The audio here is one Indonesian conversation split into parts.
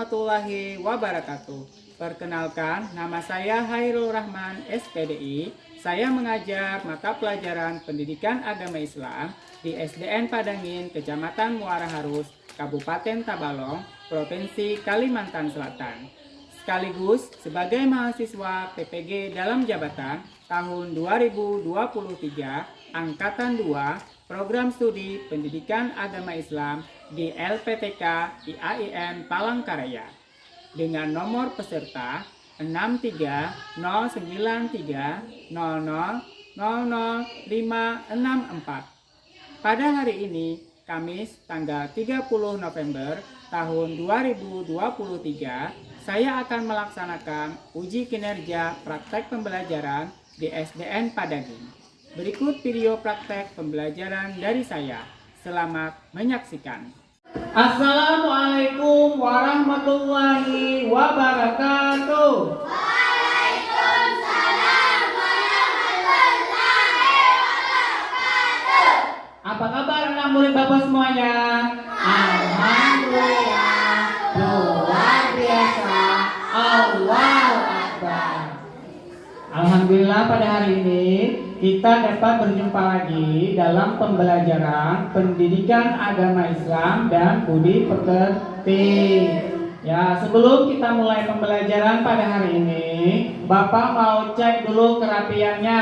warahmatullahi wabarakatuh. Perkenalkan, nama saya Hairul Rahman, SPDI. Saya mengajar mata pelajaran Pendidikan Agama Islam di SDN Padangin, Kecamatan Muara Harus, Kabupaten Tabalong, Provinsi Kalimantan Selatan. Sekaligus sebagai mahasiswa PPG dalam jabatan tahun 2023, Angkatan 2, Program Studi Pendidikan Agama Islam di LPTK IAIN Palangkaraya. Dengan nomor peserta 630930000564. Pada hari ini, Kamis tanggal 30 November tahun 2023, saya akan melaksanakan uji kinerja praktek pembelajaran di SDN Padangin. Berikut video praktek pembelajaran dari saya. Selamat menyaksikan. Assalamualaikum warahmatullahi wabarakatuh. Waalaikumsalam warahmatullahi wabarakatuh. Apa kabar anak murid Bapak semuanya? Alhamdulillah, luar biasa. Allahu Akbar. Alhamdulillah, pada hari ini kita dapat berjumpa lagi dalam pembelajaran Pendidikan Agama Islam dan Budi Pekerti. Ya, sebelum kita mulai pembelajaran pada hari ini, Bapak mau cek dulu kerapiannya.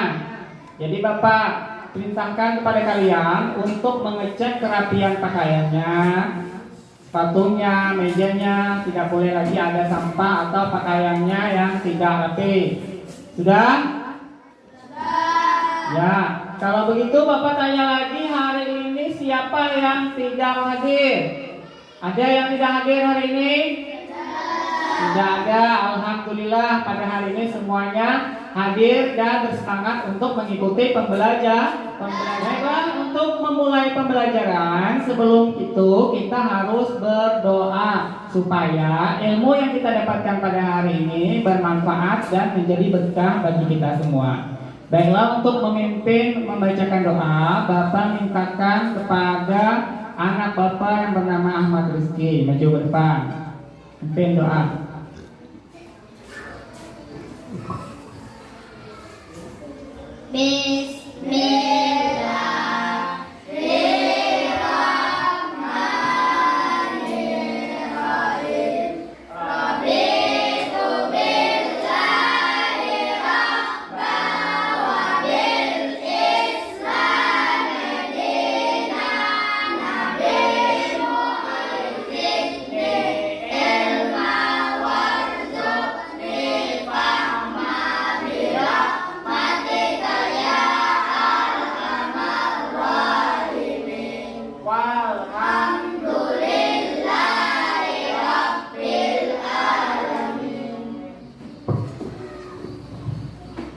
Jadi Bapak perintahkan kepada kalian untuk mengecek kerapian pakaiannya, sepatunya, mejanya, tidak boleh lagi ada sampah atau pakaiannya yang tidak rapi. Sudah? Ya, kalau begitu Bapak tanya lagi, hari ini siapa yang tidak hadir? Ada yang tidak hadir hari ini? Tidak ada. Alhamdulillah, pada hari ini semuanya hadir dan bersemangat untuk mengikuti pembelajaran. Untuk memulai pembelajaran, sebelum itu kita harus berdoa supaya ilmu yang kita dapatkan pada hari ini bermanfaat dan menjadi berkah bagi kita semua. Baiklah, untuk memimpin membacakan doa, Bapak mintakan kepada anak Bapak yang bernama Ahmad Rizky maju ke depan. Pimpin doa.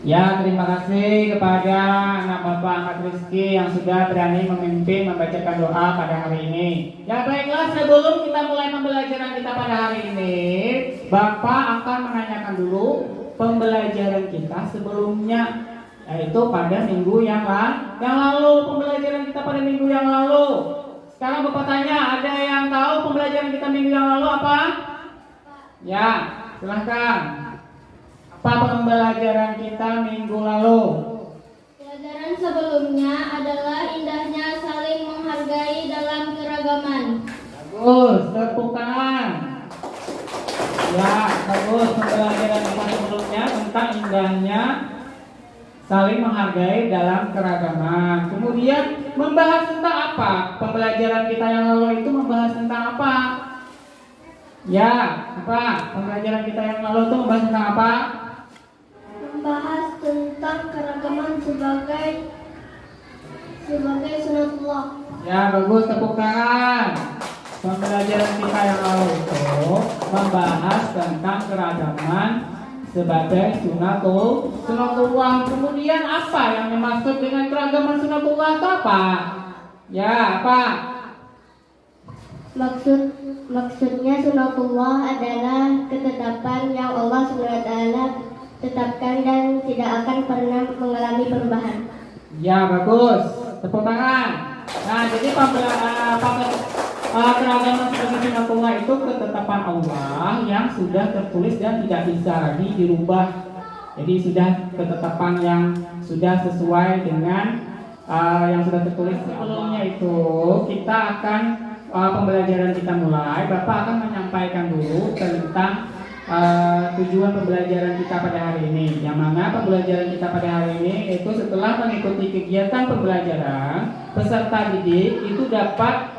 Ya, terima kasih kepada anak Bapak Ahmad Rizky yang sudah berani memimpin membacakan doa pada hari ini. Ya baiklah, sebelum kita mulai pembelajaran kita pada hari ini, Bapak akan menanyakan dulu pembelajaran kita sebelumnya, yaitu pada minggu yang lalu. Pembelajaran kita pada minggu yang lalu. Sekarang Bapak tanya, ada yang tahu pembelajaran kita minggu yang lalu apa? Ya, silahkan. Apa pembelajaran kita minggu lalu? Pelajaran sebelumnya adalah indahnya saling menghargai dalam keragaman. Bagus, tepuk tangan. Ya, bagus. Pembelajaran kita sebelumnya tentang indahnya saling menghargai dalam keragaman. Kemudian membahas tentang apa? Pembelajaran kita yang lalu itu membahas tentang apa? Ya, apa? Pembelajaran kita yang lalu itu membahas tentang apa? Membahas tentang keragaman sebagai sunatullah. Ya, bagus, tepuk tangan. Pembelajaran kita yang lalu itu membahas tentang keragaman sebagai sunatullah. Kemudian apa yang dimaksud dengan keragaman sunatullah itu apa? Ya, apa? Maksudnya sunatullah adalah ketetapan yang Allah SWT tetapkan dan tidak akan pernah mengalami perubahan. Ya, bagus. Tepuk tangan. Nah, jadi Keragaman sebagai sunatullah itu ketetapan Allah yang sudah tertulis dan tidak bisa lagi dirubah. Jadi sudah ketetapan yang sudah sesuai dengan yang sudah tertulis. Sebelumnya itu kita akan pembelajaran kita mulai. Bapak akan menyampaikan dulu tentang tujuan pembelajaran kita pada hari ini. Yang mana pembelajaran kita pada hari ini itu setelah mengikuti kegiatan pembelajaran, peserta didik itu dapat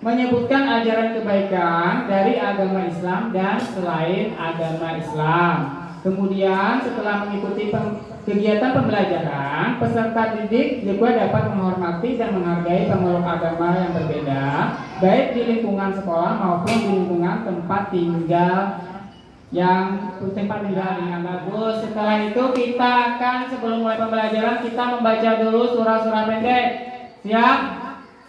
menyebutkan ajaran kebaikan dari agama Islam dan selain agama Islam. Kemudian setelah mengikuti kegiatan pembelajaran, peserta didik juga dapat menghormati dan menghargai pemeluk agama yang berbeda, baik di lingkungan sekolah maupun di lingkungan tempat tinggal dengan bagus. Setelah itu kita akan, sebelum mulai pembelajaran, kita membaca dulu surah-surah pendek. Siap?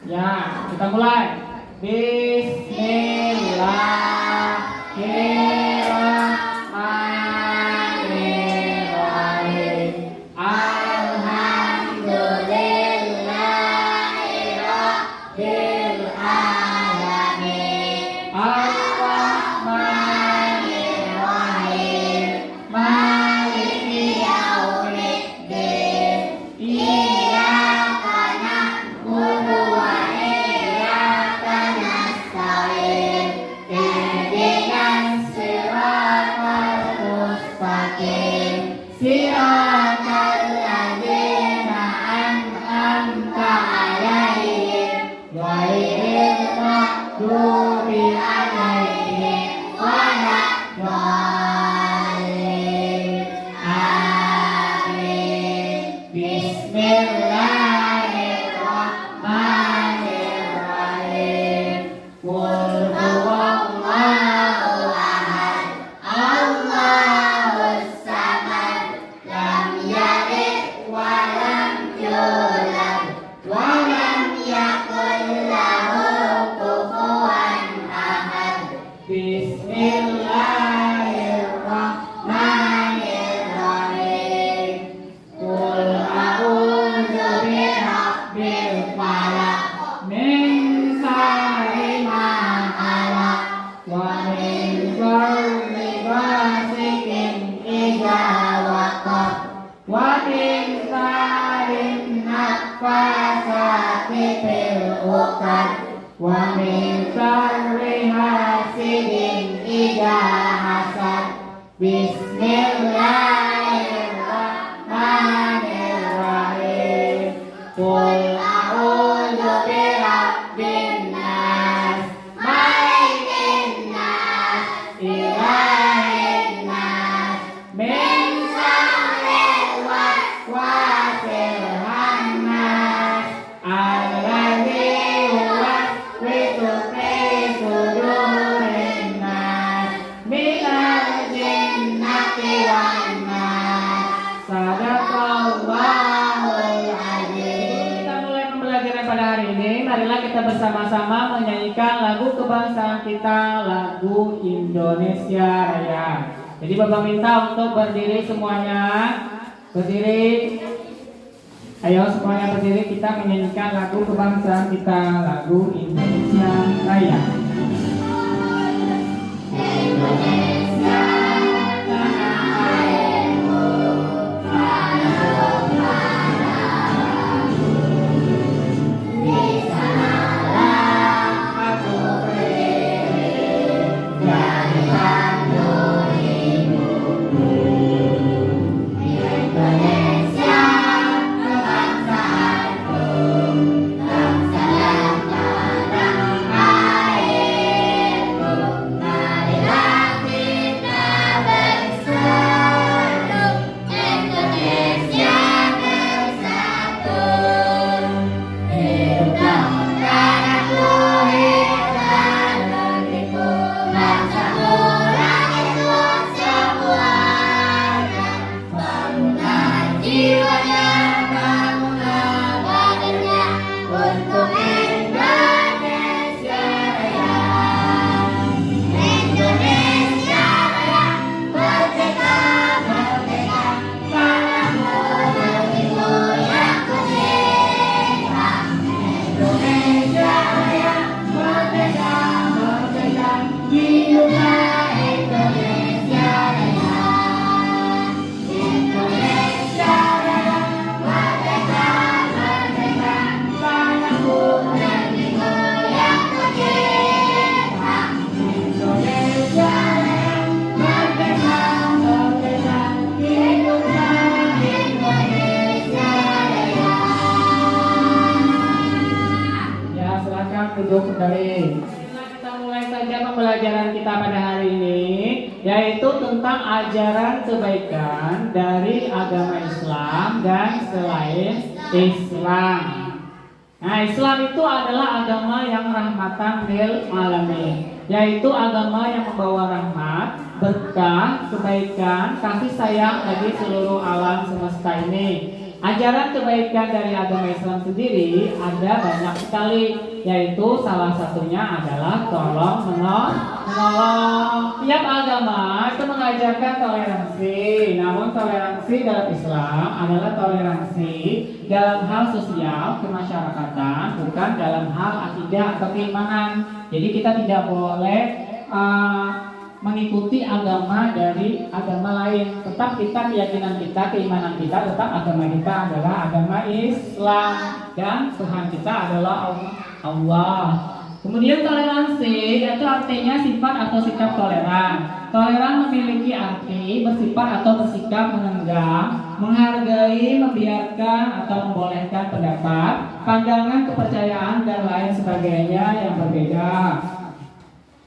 Ya, kita mulai. Bismillahirrahmanirrahim. Alhamdulillahirabbil alamin. Ar-Rahmanir-Rahim. Maliki yaumiddin. Iyyaka na'budu wa iyyaka nasta'in. Ihdinas siratal mustaqim. Siratal ladzina an'amta 'alaihim ghairil maghdubi 'alaihim waladdallin. Amin. Bismillahirrahmanirrahim. Qul huwallahu ahad. Allahus samad. Lam yalid wa lam yulad wa lam yakul lahu kufuwan ahad. Bismillahirrahmanirrahim. Qul a'udzu birabbil falaq min syarri ma khalaq wa min syarri ghasiqin idza waqab wa min syarri naffasati fil 'uqad wa min syarri hasidin idza hasad. Bismillahirrahmanirrahim. Qul a'udzu birabbin nas, malikin nas, ilahin nas, min syarril waswasil khannas, alladzi yuwaswisu fi sudurin nas, minal jinnati wan nas. Sadaqallahul azim. Kita mulai pembelajaran pada hari ini. Marilah kita bersama-sama menyanyikan lagu kebangsaan kita, lagu Indonesia Raya. Jadi Bapak minta untuk berdiri semuanya. Berdiri. Ayo semuanya berdiri, kita menyanyikan lagu kebangsaan kita, lagu Indonesia Raya. Indonesia tanah airku, di sanalah aku berdiri, jadikan ibuku. Indonesia kebangsaanku, bangsa dan tanah air. duduk kembali. Kita mulai saja pembelajaran kita pada hari ini, yaitu tentang ajaran kebaikan dari agama Islam dan selain Islam. Nah, Islam itu adalah agama yang rahmatan lil alamin, yaitu agama yang membawa rahmat, berkah, kebaikan, kasih sayang bagi seluruh alam semesta ini. Ajaran kebaikan dari agama Islam sendiri ada banyak sekali, yaitu salah satunya adalah tolong menolong. Tiap agama itu mengajarkan toleransi, namun toleransi dalam Islam adalah toleransi dalam hal sosial kemasyarakatan, bukan dalam hal akidah atau keimanan. Jadi kita tidak boleh mengikuti agama dari agama lain. Tetap kita, keyakinan kita, keimanan kita, tetap agama kita adalah agama Islam dan Tuhan kita adalah Allah. Kemudian toleransi itu artinya sifat atau sikap toleran. Toleran memiliki arti bersifat atau bersikap menenggak, menghargai, membiarkan atau membolehkan pendapat, pandangan, kepercayaan dan lain sebagainya yang berbeda.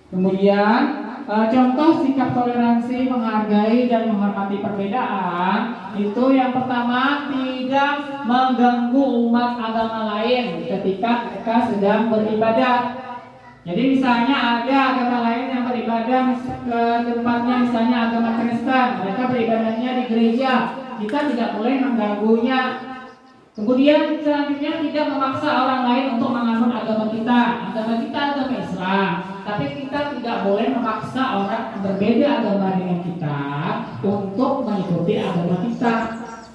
Kemudian contoh sikap toleransi, menghargai dan menghormati perbedaan itu yang pertama, tidak mengganggu umat agama lain ketika mereka sedang beribadah. Jadi misalnya ada agama lain yang beribadah ke tempatnya, misalnya agama Kristen, mereka beribadahnya di gereja, kita tidak boleh mengganggunya. Kemudian selanjutnya tidak memaksa orang lain untuk menganut agama kita. Agama kita agama Islam, tapi kita tidak boleh memaksa orang yang berbeda agama dengan kita untuk mengikuti agama kita.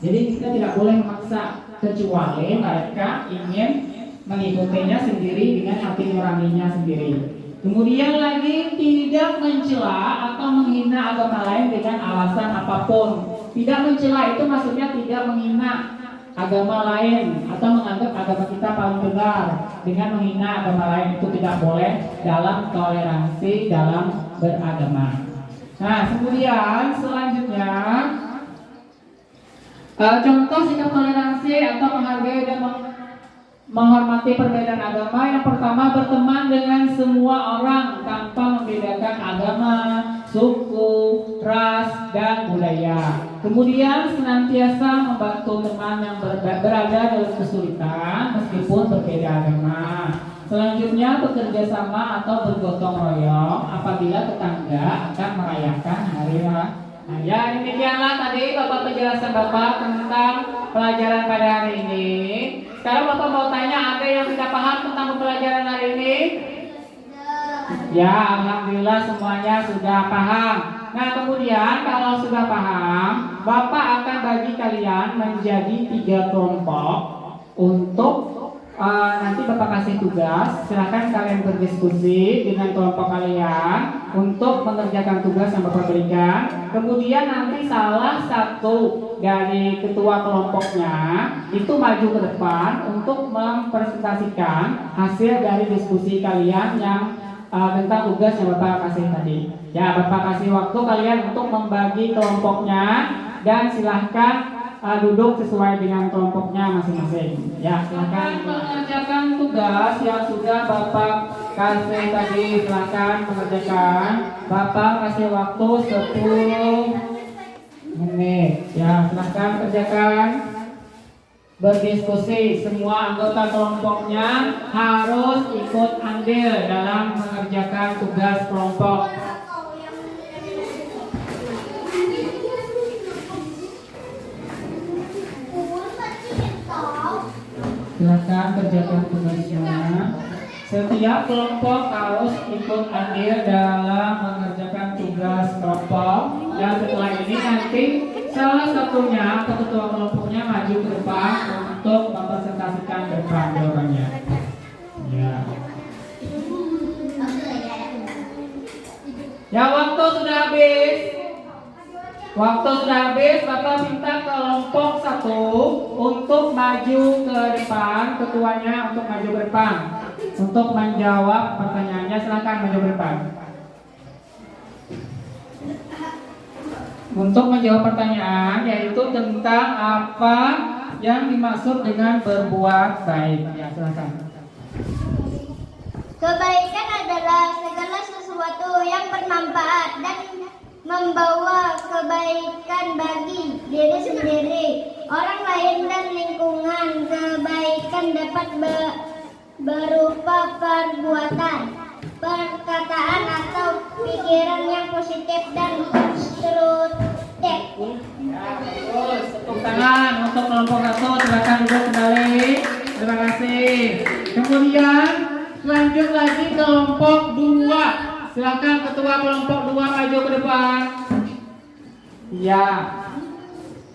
Jadi kita tidak boleh memaksa, kecuali mereka ingin mengikutinya sendiri dengan hati nuraninya sendiri. Kemudian lagi tidak mencela atau menghina agama lain dengan alasan apapun. Tidak mencela itu maksudnya tidak menghina agama lain atau menganggap agama kita paling benar dengan menghina agama lain, itu tidak boleh dalam toleransi dalam beragama. Nah, kemudian selanjutnya contoh sikap toleransi atau menghargai dan menghormati perbedaan agama. Yang pertama, berteman dengan semua orang tanpa membedakan agama, suku, ras, dan budaya. Kemudian senantiasa membantu teman yang berada dalam kesulitan meskipun berbeda agama. Selanjutnya, bekerja sama atau bergotong royong apabila tetangga akan merayakan hari raya. Nah, ya, demikianlah tadi Bapak penjelasan Bapak tentang pelajaran pada hari ini. Sekarang Bapak mau tanya, ada yang tidak paham tentang pelajaran hari ini? Ya, alhamdulillah semuanya sudah paham. Nah, kemudian kalau sudah paham, Bapak akan bagi kalian menjadi 3 kelompok untuk nanti Bapak kasih tugas. Silahkan kalian berdiskusi dengan kelompok kalian untuk mengerjakan tugas yang Bapak berikan. Kemudian nanti salah satu dari ketua kelompoknya itu maju ke depan untuk mempresentasikan hasil dari diskusi kalian yang tentang tugas yang Bapak kasih tadi. Ya, Bapak kasih waktu kalian untuk membagi kelompoknya dan silahkan duduk sesuai dengan kelompoknya masing-masing. Ya, silahkan mengerjakan tugas yang sudah Bapak kasih tadi. Silahkan mengerjakan. Bapak kasih waktu 10 menit. Ya, silahkan kerjakan. Berdiskusi, semua anggota kelompoknya harus ikut andil dalam mengerjakan tugas kelompok. Silakan kerjakan tugasnya. Setiap kelompok harus ikut andil dalam mengerjakan tugas kelompok. Dan setelah ini nanti salah satunya atau ketua kelompoknya maju ke depan untuk mempresentasikan depan jawabannya. Ya. Ya, waktu sudah habis. Waktu sudah habis, Bapak minta kelompok 1 untuk maju ke depan, ketuanya untuk maju ke depan untuk menjawab pertanyaannya. Silakan maju ke depan. Untuk menjawab pertanyaan yaitu tentang apa yang dimaksud dengan berbuat baik. Ya, silakan. Kebaikan adalah segala sesuatu yang bermanfaat dan membawa kebaikan bagi diri sendiri, orang lain dan lingkungan. Kebaikan dapat berupa perbuatan, perkataan atau pikiran yang positif dan konstruktif. Terus tepuk tangan untuk kelompok 1, silakan duduk kembali. Terima kasih. Kemudian lanjut lagi kelompok 2. Silakan ketua kelompok 2 maju ke depan. Ya.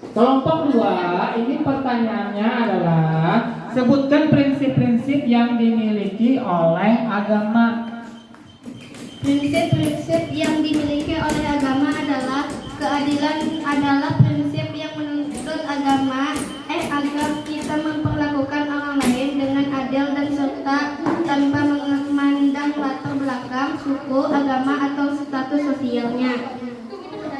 Kelompok 2 ini pertanyaannya adalah sebutkan prinsip-prinsip yang dimiliki oleh agama. Prinsip-prinsip yang dimiliki oleh agama adalah keadilan adalah prinsip yang menuntut agar kita memperlakukan orang lain dengan adil dan serta tanpa memandang latar belakang, suku, agama atau status sosialnya.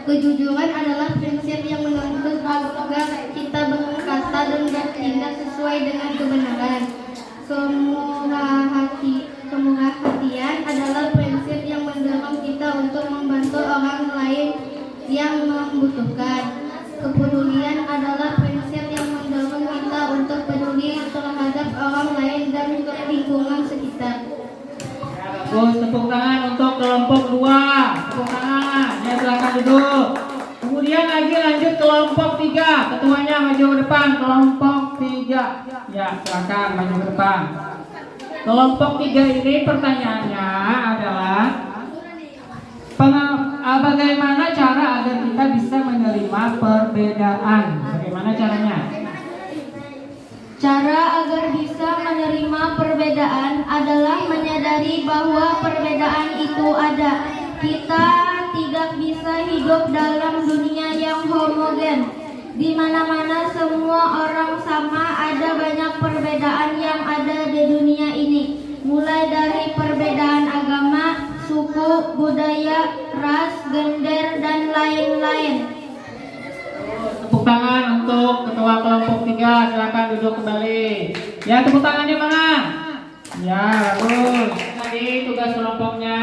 Kejujuran adalah prinsip yang menuntut agar kita berkata dan bertindak sesuai dengan kebenaran. Kemurah hatian adalah prinsip yang mendorong kita untuk membantu orang lain yang membutuhkan. Kepedulian adalah prinsip yang mendorong kita untuk peduli terhadap orang lain dan lingkungan sekitar. Terus tepuk tangan untuk kelompok 2. Tepuk tangan. Ya, silakan duduk. Kemudian lagi lanjut kelompok 3. Ketuanya maju ke depan. Kelompok 3. Ya, silakan maju ke depan. Kelompok 3 ini pertanyaannya adalah bagaimana cara agar kita bisa menerima perbedaan? Bagaimana caranya? Cara agar bisa menerima perbedaan adalah menyadari bahwa perbedaan itu ada. Kita tidak bisa hidup dalam dunia yang homogen. Di mana-mana semua orang sama, ada banyak perbedaan yang ada di dunia ini. Mulai dari perbedaan agama, suku, budaya, ras, gender, dan lain-lain. Tepuk tangan untuk ketua kelompok 3. Silakan duduk kembali. Ya, tepuk tangannya mana? Ya, bagus. Tadi tugas kelompoknya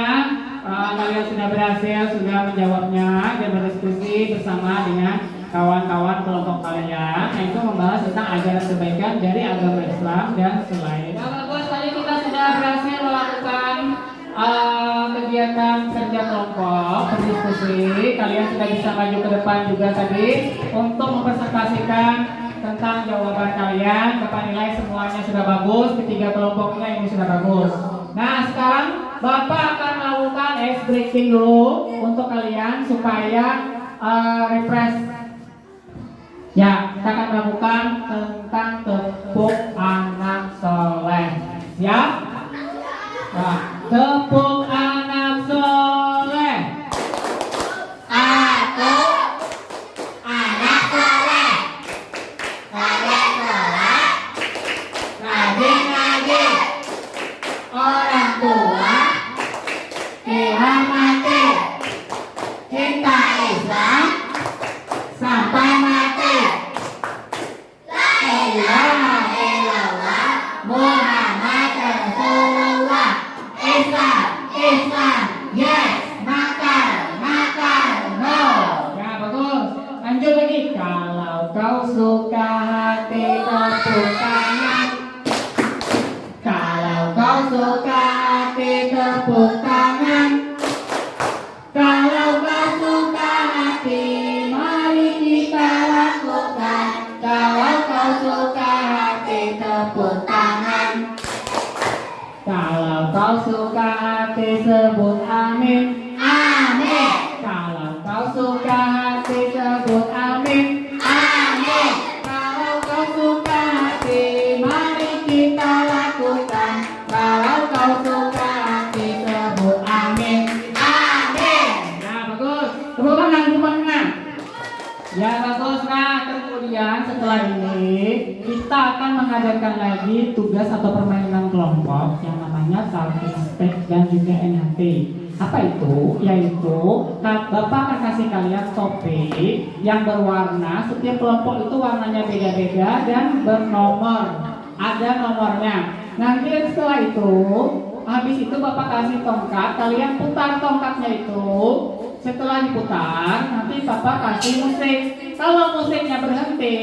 kalian sudah berhasil, sudah menjawabnya dan berdiskusi bersama dengan kawan-kawan kelompok kalian. Nah, itu membahas tentang ajaran kebaikan dari agama Islam dan selain. Ya, bagus. Tadi kita sudah berhasil melakukan kegiatan kerja kelompok, berdiskusi. Kalian sudah bisa maju ke depan juga tadi untuk mempresentasikan tentang jawaban kalian. Dapat nilai semuanya sudah bagus, ketiga kelompoknya ini sudah bagus. Nah, sekarang Bapak akan melakukan ice breaking dulu untuk kalian supaya refresh. Ya, kita akan melakukan tentang tepuk anak soleh. Siap? Nah, tepuk anak soleh. Aku anak soleh. Soleh, rajin-rajin. Orang tua dihormati. Cinta Islam sampai mati. La ilaha illallah Muhammad Rasulullah. Islam, yes, makar, no. Ya, bagus. Lanjut lagi. Kalau kau suka hati tepuk tangan. Kalau kau suka hati tepuk tangan. Kalau kau suka hati, mari kita lakukan. Kalau kau suka hati tepuk tangan. Kalau kau suka hati sebut amin. Amin. Kalau kau suka hati sebut amin. Amin. Kalau kau suka hati, mari kita lakukan. Kalau kau suka hati sebut amin. Amin. Ya, bagus. Tepuk tangan semuanya. Ya, bagus. Nah, kemudian setelah ini kita akan mengadakan lagi tugas atau permainan kelompok yang namanya self-respect dan juga NHT. Apa itu? Yaitu Bapak akan kasih kalian topik yang berwarna. Setiap kelompok itu warnanya beda-beda dan bernomor. Ada nomornya. Nanti setelah itu habis itu Bapak kasih tongkat, kalian putar tongkatnya itu. Setelah diputar, nanti Bapak kasih musik. Kalau musiknya berhenti,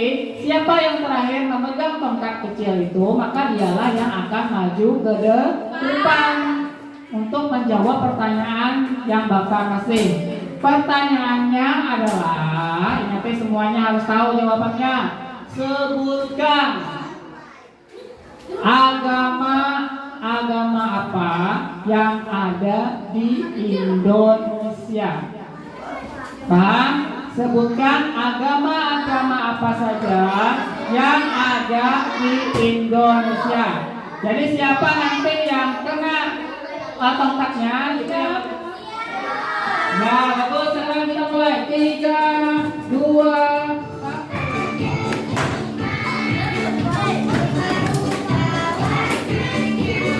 siapa yang terakhir memegang tongkat kecil itu, maka dialah yang akan maju ke depan untuk menjawab pertanyaan yang Bapak kasih. Pertanyaannya adalah, ingat semuanya harus tahu jawabannya. Sebutkan agama apa yang ada di Indonesia. Paham? Sebutkan agama-agama apa saja yang ada di Indonesia. Jadi siapa nanti yang kena tongkatnya gitu ya. Nah, bagus, sekarang kita mulai. 3, 2, 1.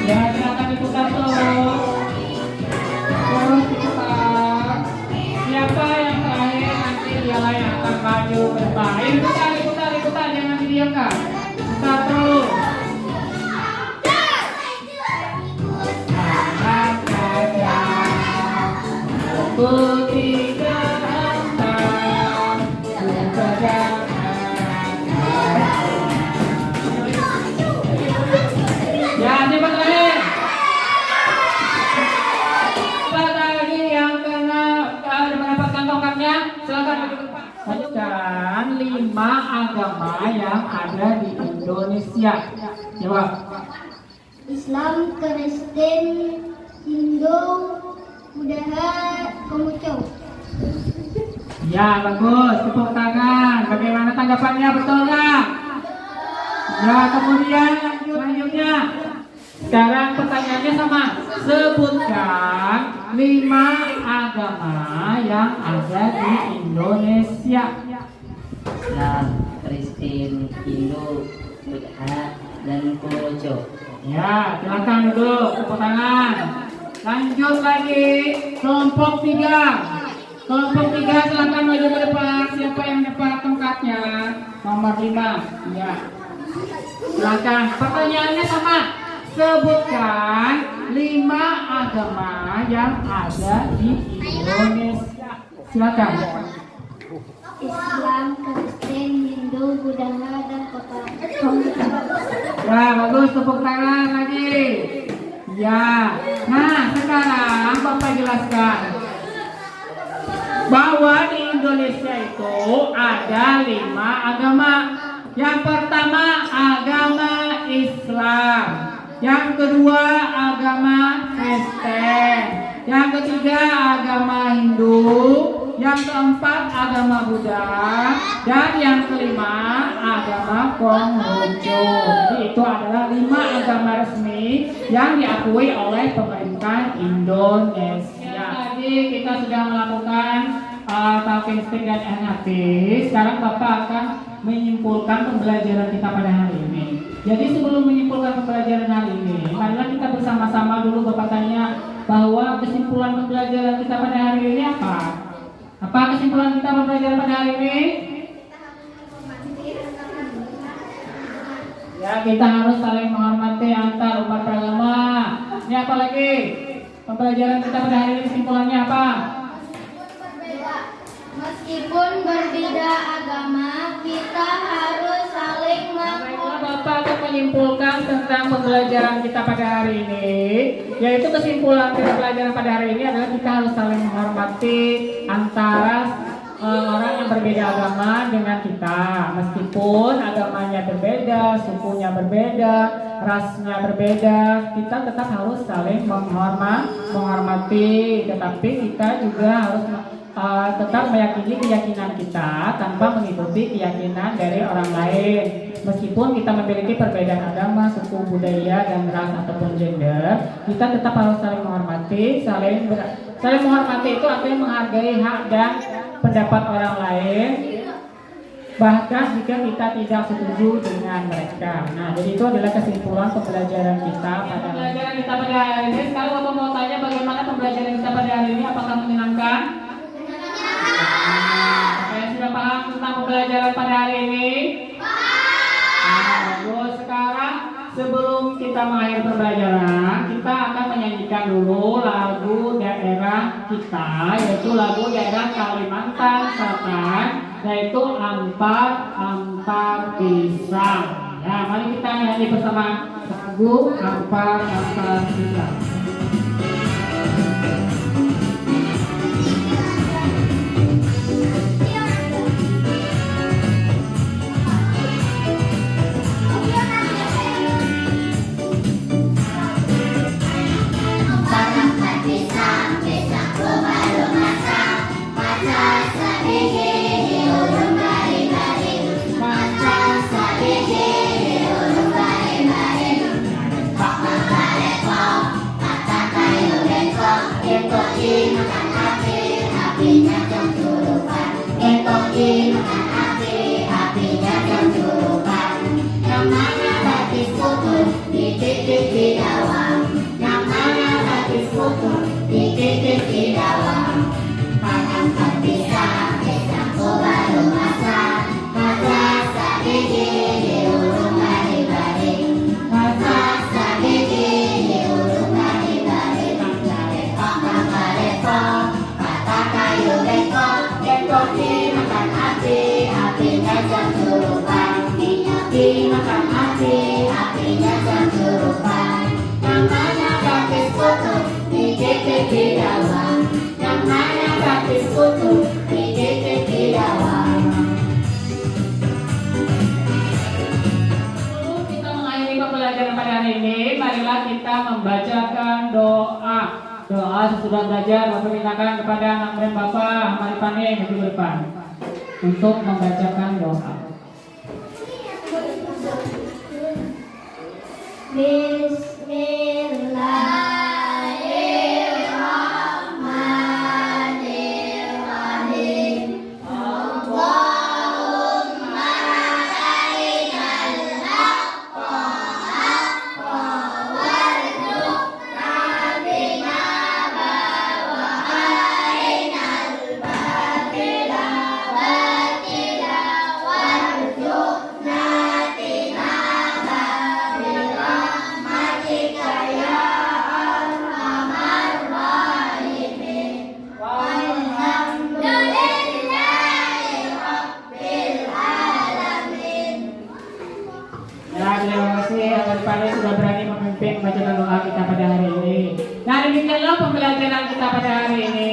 Ya, silakan diputar terus. Terus diputar. Siapa yang terakhir nanti dialah yang akan maju ke depan. Diputar, jangan didiamkan. Putar terus. Ya, siapa terakhir? Siapa lagi yang mendapatkan tongkatnya? Silakan maju ke depan. Lanjutkan 5 agama yang ada di Indonesia. Jawab. Islam, Kristen, Hindu, Buddha, Konghucu. Ya, bagus. Tepuk tangan. Bagaimana tanggapannya? Betul nggak? Ya, kemudian selanjutnya. Sekarang pertanyaannya sama. Sebutkan 5 agama yang ada di Indonesia. Islam, Kristen, Hindu, Buddha, dan Konghucu. Ya, silakan duduk. Tepuk tangan. Lanjut lagi. Kelompok 3. Kelompok 3 silakan maju ke depan. Siapa yang dapat tongkatnya? Nomor 5. Ya. Silakan. Pertanyaannya sama. Sebutkan 5 agama yang ada di Indonesia. Silakan. Islam, Kristen, Hindu, Buddha, dan Konghucu. Ya, bagus. Tepuk tangan lagi. Ya. Nah, sekarang Bapak jelaskan bahwa di Indonesia itu ada 5 agama. Yang pertama agama Islam, yang kedua agama Kristen, yang ketiga agama Hindu, yang keempat agama Buddha, dan yang kelima agama Konghucu. Jadi itu adalah 5 agama resmi yang diakui oleh pemerintah Indonesia. Tadi kita sudah melakukan talking stick dan NHT. Sekarang Bapak akan menyimpulkan pembelajaran kita pada hari ini. Jadi sebelum menyimpulkan pembelajaran hari ini, marilah kita bersama-sama dulu Bapak tanya bahwa kesimpulan pembelajaran kita pada hari ini apa? Apa kesimpulan kita pembelajaran pada hari ini? Ya, kita harus saling menghormati antar umat beragama. Ini apa lagi? Pembelajaran kita pada hari ini kesimpulannya apa? Meskipun berbeda agama, kita harus saling menghormati. Bapak akan menyimpulkan tentang pembelajaran kita pada hari ini, yaitu kesimpulan dari pembelajaran pada hari ini adalah kita harus saling menghormati antara orang yang berbeda agama dengan kita. Meskipun agamanya berbeda, sukunya berbeda, rasnya berbeda, kita tetap harus saling menghormati. Tetapi kita juga harus tetap meyakini keyakinan kita tanpa mengikuti keyakinan dari orang lain. Meskipun kita memiliki perbedaan agama, suku, budaya, dan ras ataupun gender, kita tetap harus saling menghormati. Saling menghormati itu artinya menghargai hak dan pendapat orang lain, bahkan jika kita tidak setuju dengan mereka. Nah, jadi itu adalah kesimpulan pembelajaran kita pada hari ini. Sekarang Bapak mau tanya bagaimana pembelajaran kita pada hari ini, apakah menyenangkan? Kalian sudah paham tentang pembelajaran pada hari ini? Nah, bagus. Sekarang sebelum kita mengakhiri pembelajaran, kita akan menyanyikan dulu lagu daerah kita, yaitu lagu daerah Kalimantan Selatan, yaitu Ampar Pisang. Ya, mari kita nyanyi bersama lagu Ampar Pisang. Marilah kita membacakan doa. Doa sesudah belajar Bapak mintakan kepada anak murid Bapak Mari Pane maju ke depan untuk membacakan doa. Sudah berani memimpin bacaan doa kita pada hari ini. Nah, demikianlah pembelajaran kita pada hari ini.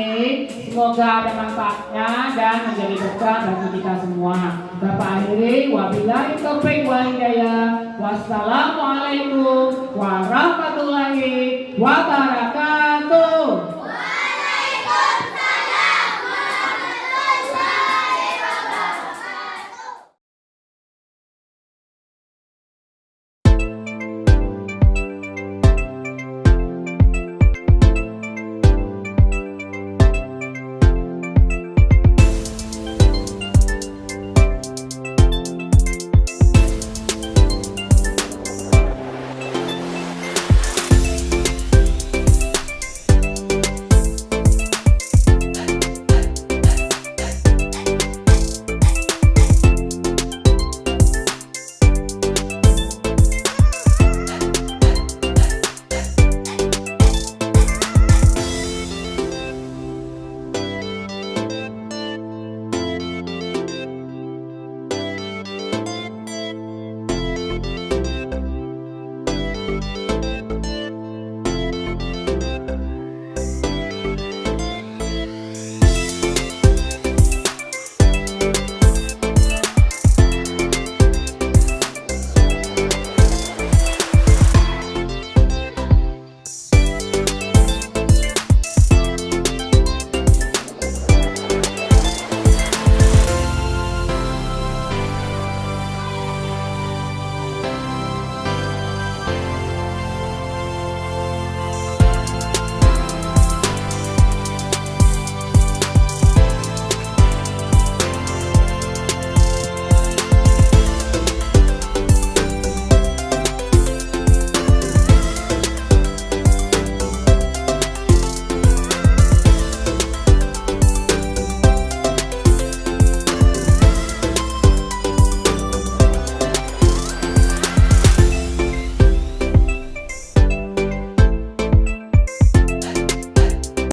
Semoga ada manfaatnya dan menjadi berkah bagi kita semua. Bapak akhiri, wabillahi taufiq wal hidayah. Wassalamualaikum warahmatullahi